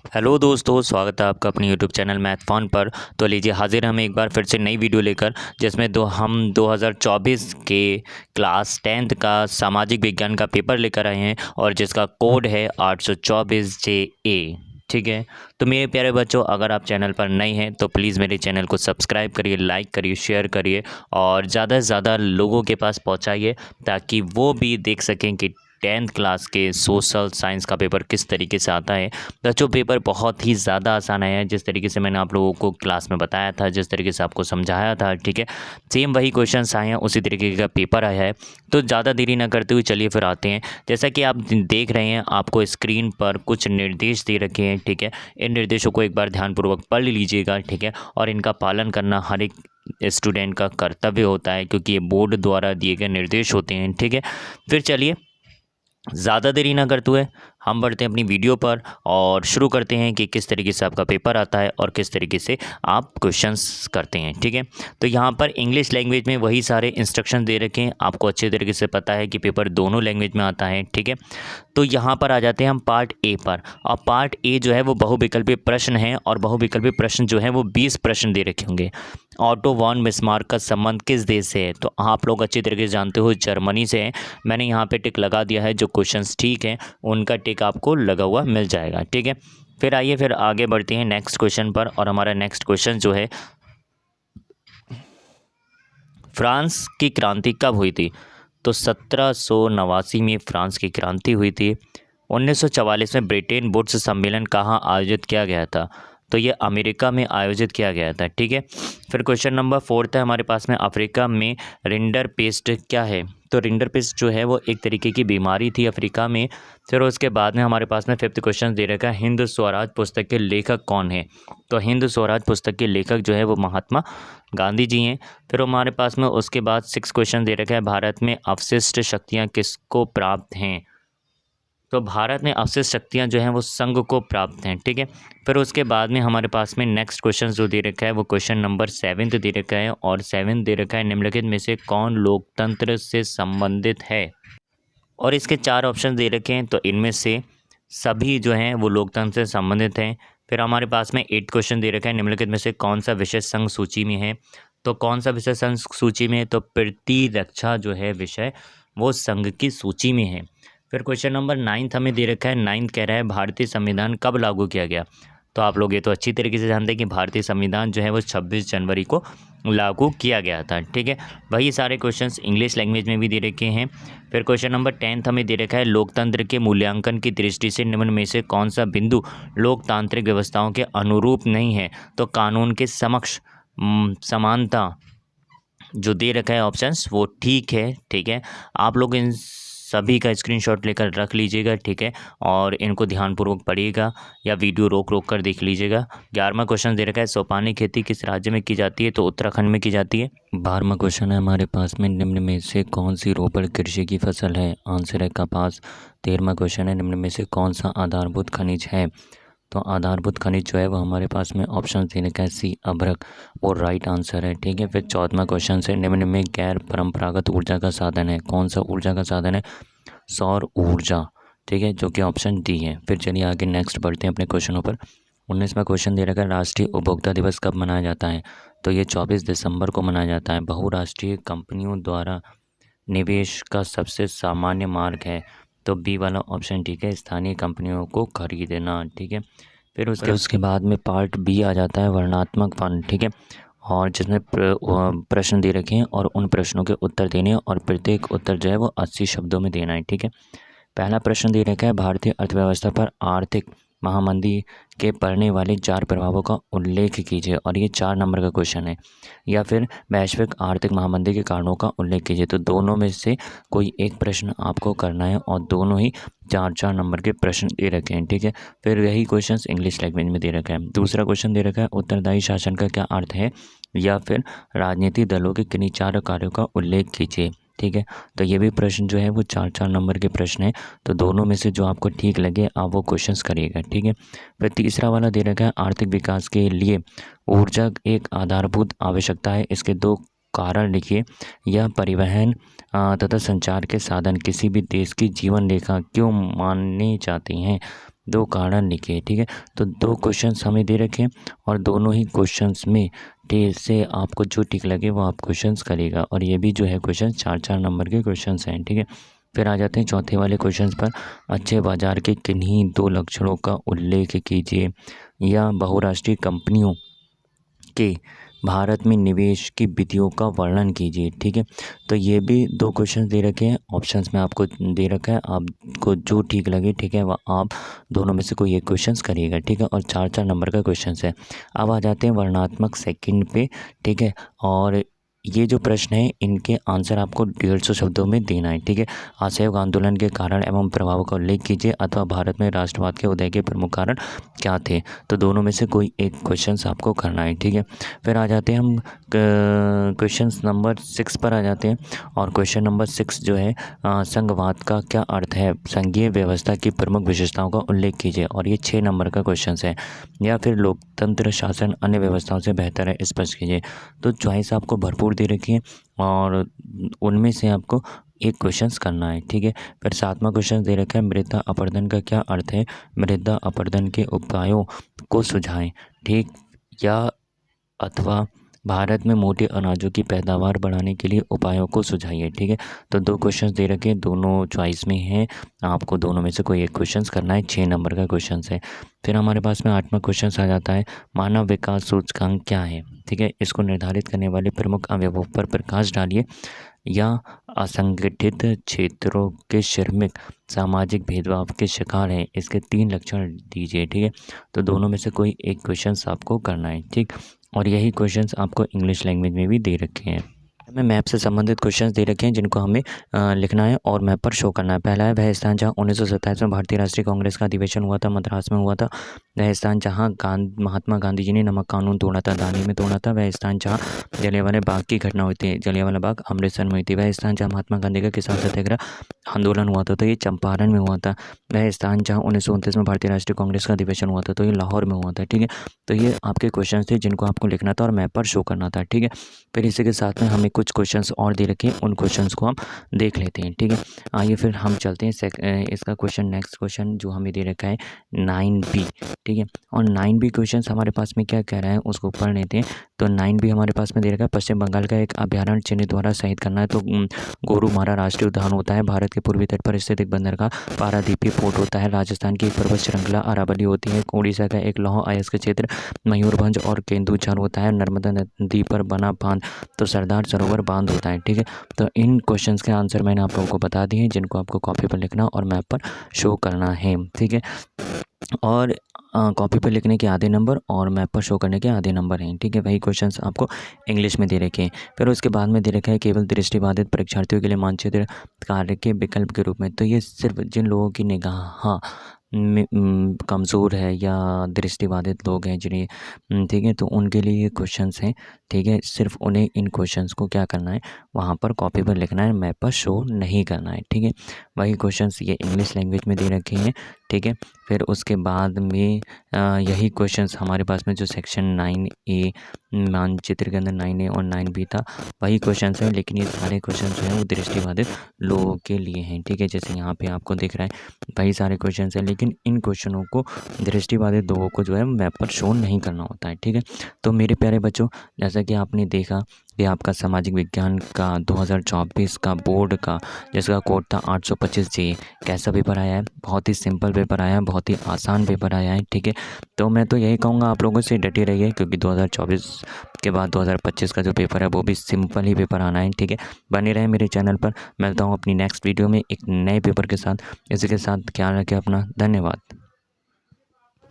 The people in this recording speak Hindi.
हेलो दोस्तों, स्वागत है आपका अपने यूट्यूब चैनल मैथ फन पर। तो लीजिए हाजिर हम एक बार फिर से नई वीडियो लेकर, जिसमें हम 2024 के क्लास 10th का सामाजिक विज्ञान का पेपर लेकर आए हैं और जिसका कोड है 824 JA। ठीक है, तो मेरे प्यारे बच्चों, अगर आप चैनल पर नए हैं तो प्लीज़ मेरे चैनल को सब्सक्राइब करिए, लाइक करिए, शेयर करिए और ज़्यादा से ज़्यादा लोगों के पास पहुंचाइए ताकि वो भी देख सकें कि 10th क्लास के सोशल साइंस का पेपर किस तरीके से आता है। बच्चों, पेपर बहुत ही ज़्यादा आसान आया है, जिस तरीके से मैंने आप लोगों को क्लास में बताया था, जिस तरीके से आपको समझाया था। ठीक है, सेम वही क्वेश्चंस आए हैं, उसी तरीके का पेपर आया है। तो ज़्यादा देरी ना करते हुए चलिए फिर आते हैं। जैसा कि आप देख रहे हैं, आपको स्क्रीन पर कुछ निर्देश दे रखे हैं। ठीक है, इन निर्देशों को एक बार ध्यानपूर्वक पढ़ लीजिएगा। ठीक है, और इनका पालन करना हर एक स्टूडेंट का कर्तव्य होता है, क्योंकि ये बोर्ड द्वारा दिए गए निर्देश होते हैं। ठीक है, फिर चलिए ज़्यादा देरी ना करते हुए हम बढ़ते हैं अपनी वीडियो पर और शुरू करते हैं कि किस तरीके से आपका पेपर आता है और किस तरीके से आप क्वेश्चंस करते हैं। ठीक है, तो यहाँ पर इंग्लिश लैंग्वेज में वही सारे इंस्ट्रक्शन दे रखे हैं। आपको अच्छे तरीके से पता है कि पेपर दोनों लैंग्वेज में आता है। ठीक है, तो यहाँ पर आ जाते हैं हम पार्ट ए पर। और पार्ट ए जो है वो बहुविकल्पी प्रश्न है, और बहुविकल्पी प्रश्न जो है वो 20 प्रश्न दे रखे होंगे। ऑटो वॉन बिस्मार्क का संबंध किस देश से है? तो आप लोग अच्छी तरीके से जानते हो, जर्मनी से है। मैंने यहाँ पे टिक लगा दिया है। जो क्वेश्चंस ठीक है उनका टिक आपको लगा हुआ मिल जाएगा। ठीक है, फिर आइए फिर आगे बढ़ते हैं नेक्स्ट क्वेश्चन पर। और हमारा नेक्स्ट क्वेश्चन जो है, फ्रांस की क्रांति कब हुई थी? तो 1789 में फ्रांस की क्रांति हुई थी। 1944 में ब्रिटेन वुड्स सम्मेलन कहाँ आयोजित किया गया था? तो ये अमेरिका में आयोजित किया गया था। ठीक है, फिर क्वेश्चन नंबर 4 है हमारे पास में, अफ्रीका में रिंडर पेस्ट क्या है? तो रिंडर पेस्ट जो है वो एक तरीके की बीमारी थी अफ्रीका में। फिर उसके बाद में हमारे पास में 5th क्वेश्चन दे रखा है, हिंद स्वराज पुस्तक के लेखक कौन है? तो हिंद स्वराज पुस्तक के लेखक जो है वो महात्मा गांधी जी हैं। फिर हमारे पास में उसके बाद 6 क्वेश्चन दे रखा है, भारत में अवशिष्ट शक्तियाँ किसको प्राप्त हैं? तो भारत में अवशिष्ट शक्तियाँ जो हैं वो संघ को प्राप्त हैं। ठीक है, फिर उसके बाद में हमारे पास में नेक्स्ट क्वेश्चन जो दे रखा है वो क्वेश्चन नंबर 7 दे रखा है, और 7 दे रखा है, निम्नलिखित में से कौन लोकतंत्र से संबंधित है? और इसके 4 ऑप्शन दे रखे हैं, तो इनमें से सभी जो हैं वो लोकतंत्र से संबंधित हैं। फिर हमारे पास में 8 क्वेश्चन दे रखा है, निम्नलिखित में से कौन सा विषय संघ सूची में है? तो कौन सा विषय संघ सूची में है? तो प्रतिरक्षा जो है विषय वो संघ की सूची में है। फिर क्वेश्चन नंबर 9 हमें दे रखा है, 9 कह रहा है भारतीय संविधान कब लागू किया गया? तो आप लोग ये तो अच्छी तरीके से जानते हैं कि भारतीय संविधान जो है वो 26 जनवरी को लागू किया गया था। ठीक है, वही सारे क्वेश्चंस इंग्लिश लैंग्वेज में भी दे रखे हैं। फिर क्वेश्चन नंबर 10 हमें दे रखा है, लोकतंत्र के मूल्यांकन की दृष्टि से निम्न में से कौन सा बिंदु लोकतांत्रिक व्यवस्थाओं के अनुरूप नहीं है? तो कानून के समक्ष समानता जो दे रखा है ऑप्शंस वो ठीक है। ठीक है, आप लोग इन सभी का स्क्रीनशॉट लेकर रख लीजिएगा। ठीक है, और इनको ध्यानपूर्वक पढ़िएगा या वीडियो रोक रोक कर देख लीजिएगा। 11वां क्वेश्चन दे रखा है, सोपानी खेती किस राज्य में की जाती है? तो उत्तराखंड में की जाती है। 12वां क्वेश्चन है हमारे पास में, निम्न में से कौन सी रोपड़ कृषि की फसल है? आंसर है कपास। 13वां क्वेश्चन है, निम्न में से कौन सा आधारभूत खनिज है? तो आधारभूत खनिज जो है वो हमारे पास में ऑप्शन देने का है, सी अभ्रक, वो राइट आंसर है। ठीक है, फिर 14वां क्वेश्चन है, निम्न में गैर परंपरागत ऊर्जा का साधन है? कौन सा ऊर्जा का साधन है? सौर ऊर्जा। ठीक है, जो कि ऑप्शन डी है। फिर चलिए आगे नेक्स्ट बढ़ते हैं अपने क्वेश्चनों पर। 19वां क्वेश्चन दे रखा है, राष्ट्रीय उपभोक्ता दिवस कब मनाया जाता है? तो ये 24 दिसंबर को मनाया जाता है। बहुराष्ट्रीय कंपनियों द्वारा निवेश का सबसे सामान्य मार्ग है? तो बी वाला ऑप्शन ठीक है, स्थानीय कंपनियों को खरीदना। ठीक है, फिर उसके बाद में पार्ट बी आ जाता है, वर्णनात्मक फंड। ठीक है, और जिसमें प्रश्न दे रखे हैं और उन प्रश्नों के उत्तर देने हैं, और प्रत्येक उत्तर जो है वो 80 शब्दों में देना है। ठीक है, पहला प्रश्न दे रखा है, भारतीय अर्थव्यवस्था पर आर्थिक महामंदी के पड़ने वाले 4 प्रभावों का उल्लेख कीजिए। और ये 4 नंबर का क्वेश्चन है। या फिर वैश्विक आर्थिक महामंदी के कारणों का उल्लेख कीजिए। तो दोनों में से कोई एक प्रश्न आपको करना है, और दोनों ही 4-4 नंबर के प्रश्न दे रखे हैं। ठीक है, फिर यही क्वेश्चन इंग्लिश लैंग्वेज में दे रखा है। दूसरा क्वेश्चन दे रखा है, उत्तरदायी शासन का क्या अर्थ है? या फिर राजनीतिक दलों के किन्हीं 4 कार्यों का उल्लेख कीजिए। ठीक है, तो ये भी प्रश्न जो है वो 4-4 नंबर के प्रश्न हैं। तो दोनों में से जो आपको ठीक लगे आप वो क्वेश्चंस करिएगा। ठीक है, फिर तीसरा वाला दे रखा है, आर्थिक विकास के लिए ऊर्जा एक आधारभूत आवश्यकता है, इसके 2 कारण लिखिए। यह परिवहन तथा संचार के साधन किसी भी देश की जीवन रेखा क्यों माने जाते हैं? दो कारण लिखिए। ठीक है, तो दो क्वेश्चंस हमें दे रखे हैं और दोनों ही क्वेश्चंस में ठीक से आपको जो ठीक लगे वो आप क्वेश्चंस करिएगा, और ये भी जो है क्वेश्चन 4-4 नंबर के क्वेश्चंस हैं। ठीक है, फिर आ जाते हैं चौथे वाले क्वेश्चन पर। अच्छे बाजार के किन्हीं दो लक्षणों का उल्लेख कीजिए, या बहुराष्ट्रीय कंपनियों के भारत में निवेश की विधियों का वर्णन कीजिए। ठीक है, तो ये भी दो क्वेश्चन दे रखे हैं, ऑप्शंस में आपको दे रखा है, आपको जो ठीक लगे ठीक है वह आप दोनों में से कोई एक क्वेश्चन करिएगा। ठीक है, और 4-4 नंबर का क्वेश्चन है। अब आ जाते हैं वर्णनात्मक सेकंड पे। ठीक है, और ये जो प्रश्न है इनके आंसर आपको 150 शब्दों में देना है। ठीक है, असहयोग आंदोलन के कारण एवं प्रभाव का उल्लेख कीजिए, अथवा भारत में राष्ट्रवाद के उदय के प्रमुख कारण क्या थे। तो दोनों में से कोई एक क्वेश्चन आपको करना है। ठीक है, फिर आ जाते हैं हम क्वेश्चन नंबर 6 पर आ जाते हैं, और क्वेश्चन नंबर 6 जो है संघवाद का क्या अर्थ है, संघीय व्यवस्था की प्रमुख विशेषताओं का उल्लेख कीजिए, और ये 6 नंबर का क्वेश्चन है। या फिर लोकतंत्र शासन अन्य व्यवस्थाओं से बेहतर है, स्पष्ट कीजिए। तो चॉइस आपको भरपूर दे रखी है और उनमें से आपको एक क्वेश्चंस करना है। ठीक है, फिर 7वां क्वेश्चन दे रखा है, मृदा अपरदन का क्या अर्थ है, मृदा अपरदन के उपायों को सुझाएं। ठीक, या अथवा भारत में मोटे अनाजों की पैदावार बढ़ाने के लिए उपायों को सुझाइए। ठीक है, तो दो क्वेश्चंस दे रखे हैं, दोनों चॉइस में हैं, आपको दोनों में से कोई एक क्वेश्चंस करना है। 6 नंबर का क्वेश्चन है। फिर हमारे पास में 8वां क्वेश्चन आ जाता है, मानव विकास सूचकांक क्या है। ठीक है, इसको निर्धारित करने वाले प्रमुख अवयवों पर प्रकाश डालिए, या असंगठित क्षेत्रों के श्रमिक सामाजिक भेदभाव के शिकार हैं, इसके 3 लक्षण दीजिए। ठीक है, तो दोनों में से कोई एक क्वेश्चंस आपको करना है। ठीक, और यही क्वेश्चंस आपको इंग्लिश लैंग्वेज में भी दे रखे हैं। हमें मैप से संबंधित क्वेश्चंस दे रखे हैं जिनको हमें लिखना है और मैप पर शो करना है। पहला है, वह स्थान जहाँ 1927 में भारतीय राष्ट्रीय कांग्रेस का अधिवेशन हुआ था, मद्रास में हुआ था। वह स्थान जहाँ महात्मा गांधी जी ने नमक कानून तोड़ा था, दानी में तोड़ा था। वह स्थान जहाँ जलियांवाला बाग की घटना हुई थी, जलियांवाला बाग अमृतसर में हुई थी। वह स्थान जहाँ महात्मा गांधी का किसान सत्याग्रह आंदोलन हुआ था, तो ये चंपारण में हुआ था। वह स्थान जहाँ 1929 में भारतीय राष्ट्रीय कांग्रेस का अधिवेशन हुआ था, तो ये लाहौर में हुआ था। ठीक है, तो ये आपके क्वेश्चन थे जिनको आपको लिखना था और मैप पर शो करना था। ठीक है, फिर इसी के साथ में हमें कुछ क्वेश्चंस और दे रखे हैं, उन क्वेश्चंस को हम देख लेते हैं। ठीक है, आइए फिर हम चलते हैं इसका क्वेश्चन, नेक्स्ट क्वेश्चन जो हमें दे रखा है 9B। ठीक है, और 9B क्वेश्चंस हमारे पास में क्या कह रहा है उसको पढ़ लेते हैं। तो 9B हमारे पास में दे रखा है, पश्चिम बंगाल का एक अभ्यारण्य चिन्ह द्वारा शहीद करना है, तो गोरुमारा राष्ट्रीय उद्यान होता है। भारत के पूर्वी तट पर स्थित एक बंदर का पारादीपी पोर्ट होता है। राजस्थान की एक पर्वत श्रृंखला अरावली होती है। उड़ीसा का एक लौह अयस्क क्षेत्र मयूरभंज और केंदुझर होता है। नर्मदा नदी पर बना बांध तो सरदार सरोवर बांध होता है। ठीक है, तो इन क्वेश्चंस के आंसर मैंने आप लोगों को बता दिए हैं जिनको आपको कॉपी पर लिखना और मैप पर शो करना है। ठीक है, और कॉपी पर लिखने के आधे नंबर और मैप पर शो करने के आधे नंबर हैं। ठीक है, वही क्वेश्चंस आपको इंग्लिश में दे रखे हैं। फिर उसके बाद में दे रखा है, केवल दृष्टिबाधित परीक्षार्थियों के लिए मानचित्र कार्य के विकल्प के रूप में। तो ये सिर्फ जिन लोगों की निगाह कमज़ोर है या दृष्टिबाधित लोग हैं जिन्हें ठीक है, तो उनके लिए ये क्वेश्चंस हैं। ठीक है, सिर्फ उन्हें इन क्वेश्चंस को क्या करना है, वहाँ पर कॉपी पर लिखना है, मैप पर शो नहीं करना है। ठीक है, वही क्वेश्चंस ये इंग्लिश लैंग्वेज में दे रखे हैं। ठीक है, फिर उसके बाद में यही क्वेश्चंस हमारे पास में जो सेक्शन 9A मानचित्र के अंदर 9A और 9B था, वही क्वेश्चंस हैं, लेकिन ये सारे क्वेश्चन जो हैं वो दृष्टिबाधित लोगों के लिए हैं। ठीक है, जैसे यहाँ पे आपको दिख रहा है वही सारे क्वेश्चंस हैं, लेकिन इन क्वेश्चनों को दृष्टिबाधित लोगों को जो है मैप पर शो नहीं करना होता है। ठीक है, तो मेरे प्यारे बच्चों, जैसा कि आपने देखा कि आपका सामाजिक विज्ञान का 2024 का बोर्ड का जिसका कोड था 825J, कैसा पेपर आया है। बहुत ही सिंपल पेपर आया है, बहुत ही आसान पेपर आया है। ठीक है, तो मैं तो यही कहूँगा आप लोगों से डटे रहिए, क्योंकि 2024 के बाद 2025 का जो पेपर है वो भी सिंपल ही पेपर आना है। ठीक है, बने रहें मेरे चैनल पर। मिलता हूँ अपनी नेक्स्ट वीडियो में एक नए पेपर के साथ। इसी के साथ ख्याल रखें अपना। धन्यवाद।